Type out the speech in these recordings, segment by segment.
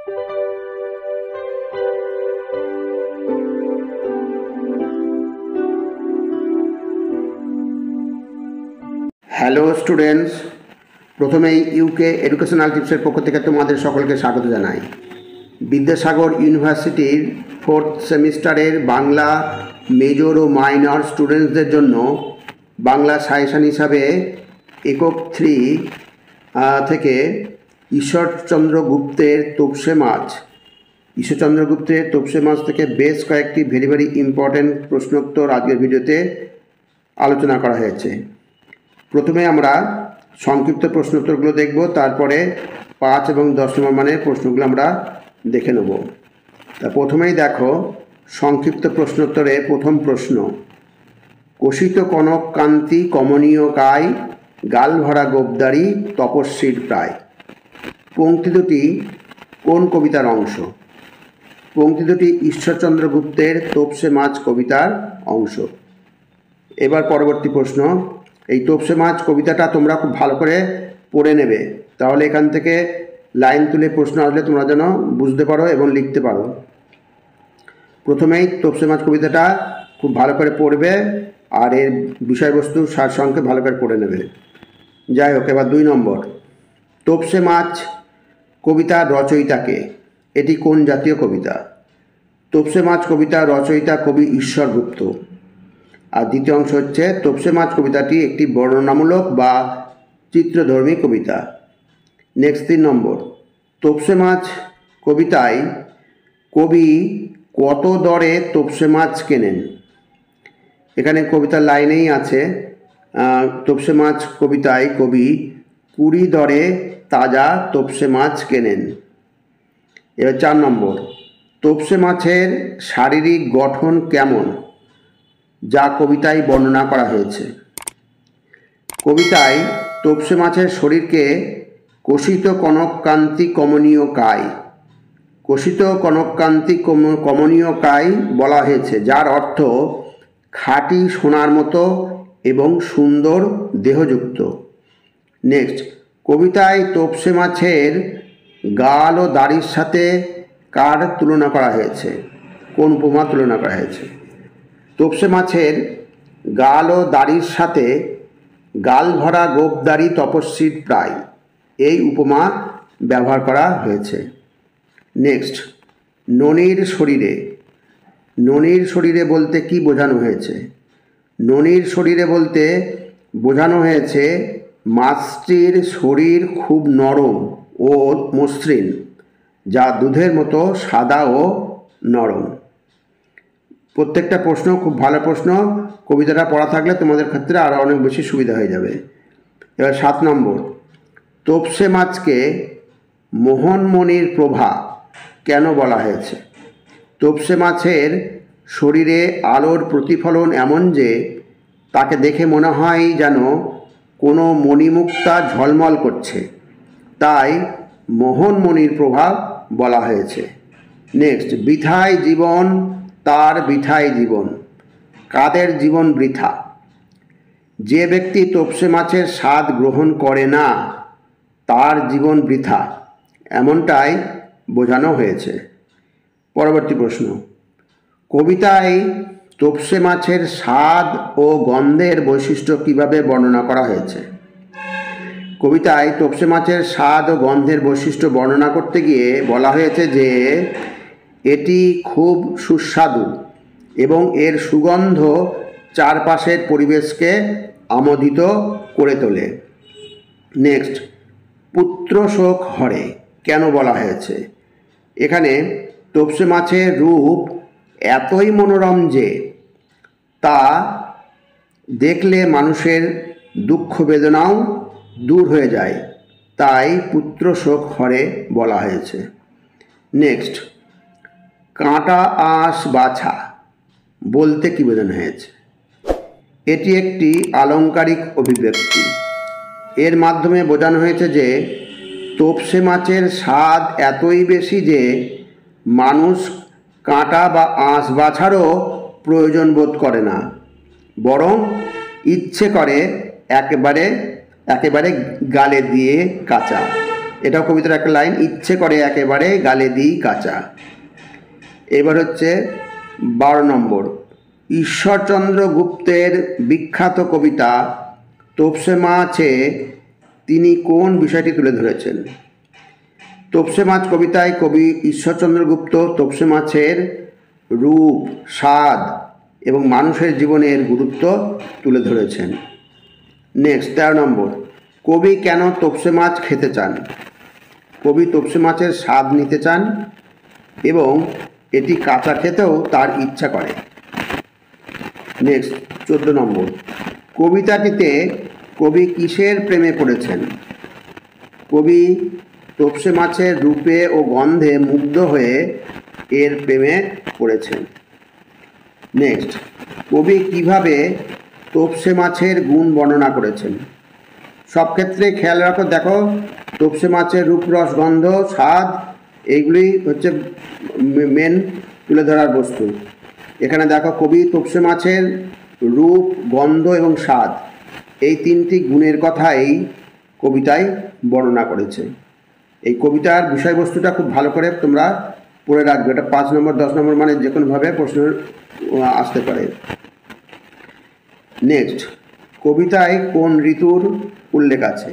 Hello students, প্রথমেই UK educational টিপসের পক্ষ থেকে তোমাদের সকলকে স্বাগত জানাই। বিদ্যাসাগর ইউনিভার্সিটির 4th সেমিস্টারের বাংলা মেজর ও মাইনর স্টুডেন্টসদের জন্য বাংলা সাজেশন হিসাবে একক 3 থেকে ঈশ্বরচন্দ্র গুপ্তের তোপসে মাছ থেকে বেশ কয়েকটি ভেরি ইম্পর্ট্যান্ট প্রশ্নোত্তর আজকের ভিডিওতে আলোচনা করা হয়েছে। প্রথমে আমরা সংক্ষিপ্ত প্রশ্নোত্তরগুলো দেখব, তারপরে 5 এবং 10 নম্বর মানের প্রশ্নগুলো আমরা দেখে নেব। তা প্রথমেই দেখো সংক্ষিপ্ত প্রশ্নোত্তরে প্রথম প্রশ্ন, কোষিত কনক কান্তি কমনীয় কায়, গাল ভরা গোবদারি তপস্বীর প্রায়। পংক্তি দুটি কোন কবিতার অংশ? পংক্তি দুটি ঈশ্বরচন্দ্র গুপ্তের তোপসে মাছ কবিতার অংশ। এবার পরবর্তী প্রশ্ন, এই তোপসে মাছ কবিতাটা তোমরা খুব ভালো করে পড়ে নেবে, তাহলে এখান থেকে লাইন তুলে প্রশ্ন আসলে তোমরা যেন বুঝতে পারো এবং লিখতে পারো। প্রথমেই তোপসে মাছ কবিতাটা খুব ভালো করে পড়বে আর এর বিষয়বস্তু সারসংক্ষেপে ভালো করে পড়ে নেবে। যাই হোক, এবার 2 নম্বর, তোপসে মাছ কবিতার রচয়িতাকে? এটি কোন জাতীয় কবিতা? তোপসে মাছ কবিতার রচয়িতা কবি ঈশ্বর গুপ্ত। আর দ্বিতীয় অংশ হচ্ছে, তোপসে মাছ কবিতাটি একটি বর্ণনামূলক বা চিত্রধর্মী কবিতা। নেক্সট 3 নম্বর, তোপসে মাছ কবিতায় কবি কত দরে তোপসে মাছ কেনেন? এখানে কবিতার লাইনেই আছে, তোপসে মাছ কবিতায় কবি 20 দরে তাজা তোপসে মাছ কেনেন। এবার 4 নম্বর, তোপসে মাছের শারীরিক গঠন কেমন, যা কবিতায় বর্ণনা করা হয়েছে? কবিতায় তোপসে মাছের শরীরকে কোষিত কনককান্তি কমনীয় কায়, কোষিত কনককান্তি কমনীয় কায় বলা হয়েছে, যার অর্থ খাঁটি সোনার মতো এবং সুন্দর দেহযুক্ত। নেক্সট, কবিতায় তোপসে মাছের গাল ও দাড়ির সাথে কার তুলনা করা হয়েছে? কোন উপমা তুলনা করা হয়েছে? তোপসে মাছের গাল ও দাড়ির সাথে গাল ভরা গোবদারি তপস্বীর প্রায়, এই উপমা ব্যবহার করা হয়েছে। নেক্সট, ননির শরীরে? ননির শরীরে বলতে কি বোঝানো হয়েছে? ননির শরীরে বলতে বোঝানো হয়েছে মাছটির শরীর খুব নরম ও মসৃণ, যা দুধের মতো সাদা ও নরম। প্রত্যেকটা প্রশ্ন খুব ভালো প্রশ্ন, কবিতাটা পড়া থাকলে তোমাদের ক্ষেত্রে আরও অনেক বেশি সুবিধা হয়ে যাবে। এবার 7 নম্বর, তোপসে মাছকে মোহনমণির প্রভা কেন বলা হয়েছে? তোপসে মাছের শরীরে আলোর প্রতিফলন এমন যে তাকে দেখে মনে হয় যেন কোনো মণিমুক্তা ঝলমল করছে, তাই মোহনমণির প্রভাব বলা হয়েছে। নেক্সট, বৃথায় জীবন তার বৃথায় জীবন, কাদের জীবন বৃথা? যে ব্যক্তি তোপসে মাছের স্বাদ গ্রহণ করে না তার জীবন বৃথা, এমনটাই বোঝানো হয়েছে। পরবর্তী প্রশ্ন, কবিতায় তোপসে মাছের স্বাদ ও গন্ধের বৈশিষ্ট্য কিভাবে বর্ণনা করা হয়েছে? কবিতায় তোপসে মাছের স্বাদ ও গন্ধের বৈশিষ্ট্য বর্ণনা করতে গিয়ে বলা হয়েছে যে এটি খুব সুস্বাদু এবং এর সুগন্ধ চারপাশের পরিবেশকে আমোদিত করে তোলে। নেক্সট, পুত্রশোক হরে কেন বলা হয়েছে? এখানে তোপসে মাছের রূপ এতই মনোরম যে তা দেখলে মানুষের দুঃখ বেদনাও দূর হয়ে যায়, তাই পুত্রশোক হরে বলা হয়েছে। নেক্সট, কাঁটা আঁশ বাছা বলতে কি বোঝানো হয়েছে? এটি একটি আলংকারিক অভিব্যক্তি। এর মাধ্যমে বোঝানো হয়েছে যে তোপসে মাছের স্বাদ এতই বেশি যে মানুষ কাঁটা বা আঁশ বাছারও প্রয়োজন বোধ করে না, বরং ইচ্ছে করে একেবারে গালে দিয়ে কাঁচা। এটাও কবিতার একটা লাইন, ইচ্ছে করে একেবারে গালে দিই কাঁচা। এবার হচ্ছে 12 নম্বর, ঈশ্বরচন্দ্র গুপ্তের বিখ্যাত কবিতা তোপসে মাছে তিনি কোন বিষয়টি তুলে ধরেছেন? তোপসে মাছ কবিতায় কবি ঈশ্বরচন্দ্র গুপ্ত তোপসে মাছের রূপ, স্বাদ এবং মানুষের জীবনের গুরুত্ব তুলে ধরেছেন। নেক্সট 13 নম্বর, কবি কেন তোপসে মাছ খেতে চান? কবি তোপসে মাছের স্বাদ নিতে চান এবং এটি কাঁচা খেতেও তার ইচ্ছা করে। নেক্সট 14 নম্বর, কবিতাটিতে কবি কিসের প্রেমে পড়েছেন? কবি তোপসে মাছের রূপে ও গন্ধে মুগ্ধ হয়ে এর প্রেমে পড়েছেন। নেক্সট, কবি কিভাবে তোপসে মাছের গুণ বর্ণনা করেছেন? সব ক্ষেত্রে খেয়াল রাখো, দেখো তোপসে মাছের রূপ, রস, গন্ধ, স্বাদ এইগুলি হচ্ছে মেন তুলে ধরার বস্তু। এখানে দেখো কবি তোপসে মাছের রূপ, গন্ধ এবং স্বাদ এই তিনটি গুণের কথা এই কবিতায় বর্ণনা করেছে। এই কবিতার বিষয়বস্তুটা খুব ভালো করে তোমরা পড়ে রাখবে। এটা 5 নম্বর 10 নম্বর মানে যে কোনোভাবে প্রশ্ন আসতে পারে। নেক্সট, কবিতায় কোন ঋতুর উল্লেখ আছে?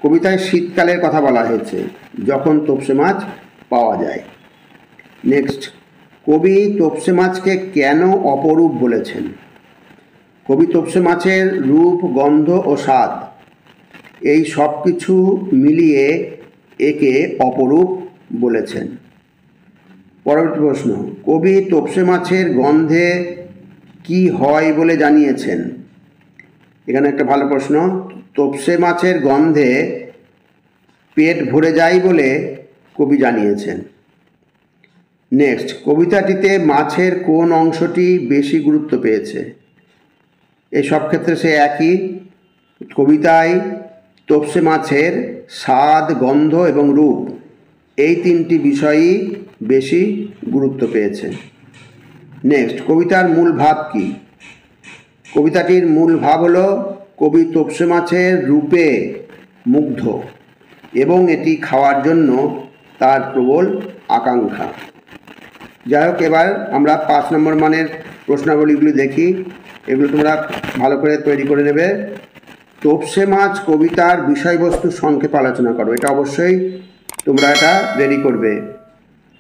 কবিতায় শীতকালের কথা বলা হয়েছে, যখন তোপসে মাছ পাওয়া যায়। নেক্সট, কবি তোপসে মাছকে কেন অপরূপ বলেছেন? কবি তোপসে মাছের রূপ, গন্ধ ও স্বাদ এই সব কিছু মিলিয়ে একে অপরূপ বলেছেন। পরবর্তী প্রশ্ন, কবি তোপসে মাছের গন্ধে কি হয় বলে জানিয়েছেন? এখানে একটা ভালো প্রশ্ন। তোপসে মাছের গন্ধে পেট ভরে যায় বলে কবি জানিয়েছেন। নেক্সট, কবিতাটিতে মাছের কোন অংশটি বেশি গুরুত্ব পেয়েছে? এই সব ক্ষেত্রে সে একই। কবিতায় তোপসে মাছের স্বাদ, গন্ধ এবং রূপ এই তিনটি বিষয়ই বেশি গুরুত্ব পেয়েছে। নেক্সট, কবিতার মূল ভাব কি? কবিতাটির মূল ভাব হলো কবি তোপসে মাছের রূপে মুগ্ধ এবং এটি খাওয়ার জন্য তার প্রবল আকাঙ্ক্ষা। যাই হোক, এবার আমরা 5 নম্বর মানের প্রশ্নাবলীগুলি দেখি। এগুলো তোমরা ভালো করে তৈরি করে নেবে। তোপসে মাছ কবিতার বিষয়বস্তু সংক্ষেপে আলোচনা করো। এটা অবশ্যই তোমরা এটা রেডি করবে।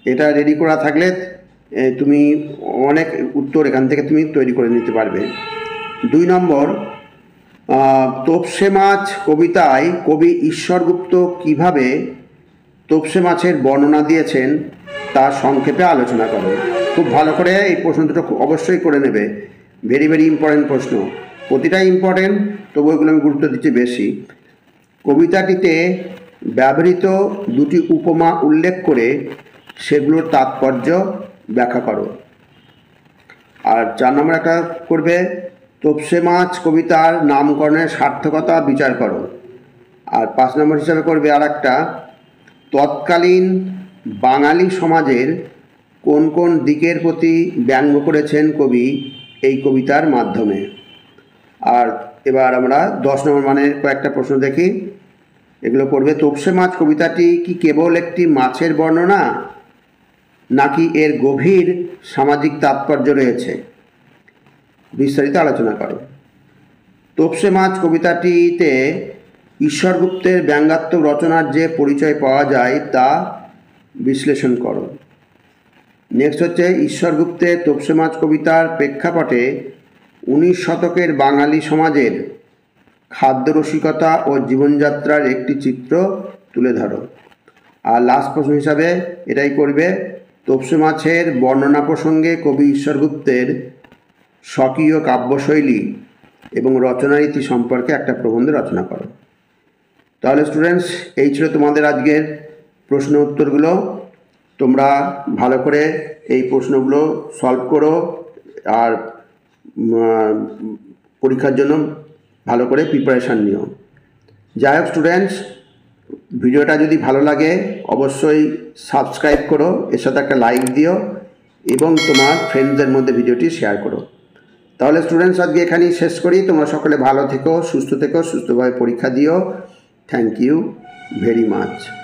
এটা রেডি করা থাকলে তুমি অনেক উত্তর এখান থেকে তুমি তৈরি করে নিতে পারবে। 2 নম্বর, তোপসে মাছ কবিতায় কবি ঈশ্বরগুপ্ত কিভাবে তোপসে মাছের বর্ণনা দিয়েছেন তা সংক্ষেপে আলোচনা করো। খুব ভালো করে এই প্রশ্ন দুটো অবশ্যই করে নেবে। ভেরি ভেরি ইম্পর্টেন্ট প্রশ্ন, প্রতিটাই ইম্পর্টেন্ট, তবু এগুলো আমি গুরুত্ব দিচ্ছি বেশি। কবিতাটিতে ব্যবহৃত 2টি উপমা উল্লেখ করে সেগুলোর তাৎপর্য ব্যাখ্যা করো। আর 4 নম্বর একটা করবে, তোপসে মাছ কবিতার নামকরণের সার্থকতা বিচার করো। আর 5 নম্বর হিসাবে করবে আর একটা, তৎকালীন বাঙালি সমাজের কোন কোন দিকের প্রতি ব্যঙ্গ করেছেন কবি এই কবিতার মাধ্যমে। আর এবার আমরা 10 নম্বর মানের কয়েকটা প্রশ্ন দেখি। এগুলো পড়বে, তোপসে মাছ কবিতাটি কি কেবল একটি মাছের বর্ণনা, নাকি এর গভীর সামাজিক তাৎপর্য রয়েছে? বিস্তারিত আলোচনা করো। তোপসে মাছ কবিতাটিতে ঈশ্বরগুপ্তের ব্যঙ্গাত্মক রচনার যে পরিচয় পাওয়া যায় তা বিশ্লেষণ করো। নেক্সট হচ্ছে, ঈশ্বরগুপ্তের তোপসে মাছ কবিতার প্রেক্ষাপটে 19 শতকের বাঙালি সমাজের খাদ্য রসিকতা ও জীবনযাত্রার একটি চিত্র তুলে ধরো। আর লাস্ট প্রশ্ন হিসাবে এটাই করবে, তোপসে মাছের বর্ণনা প্রসঙ্গে কবি ঈশ্বরগুপ্তের স্বকীয় কাব্যশৈলী এবং রচনারীতি সম্পর্কে একটা প্রবন্ধ রচনা করো। তাহলে স্টুডেন্টস, এই ছিল তোমাদের আজকের প্রশ্ন উত্তরগুলো। তোমরা ভালো করে এই প্রশ্নগুলো সলভ করো আর পরীক্ষার জন্য ভালো করে প্রিপারেশান নিও। যাই হোক স্টুডেন্টস, ভিডিওটা যদি ভালো লাগে অবশ্যই সাবস্ক্রাইব করো, এর সাথে একটা লাইক দিও এবং তোমার ফ্রেন্ডসদের মধ্যে ভিডিওটি শেয়ার করো। তাহলে স্টুডেন্টস, আজকে এখানেই শেষ করি। তোমরা সকলে ভালো থেকো, সুস্থ থেকো, সুস্থভাবে পরীক্ষা দিও। Thank you. Very much.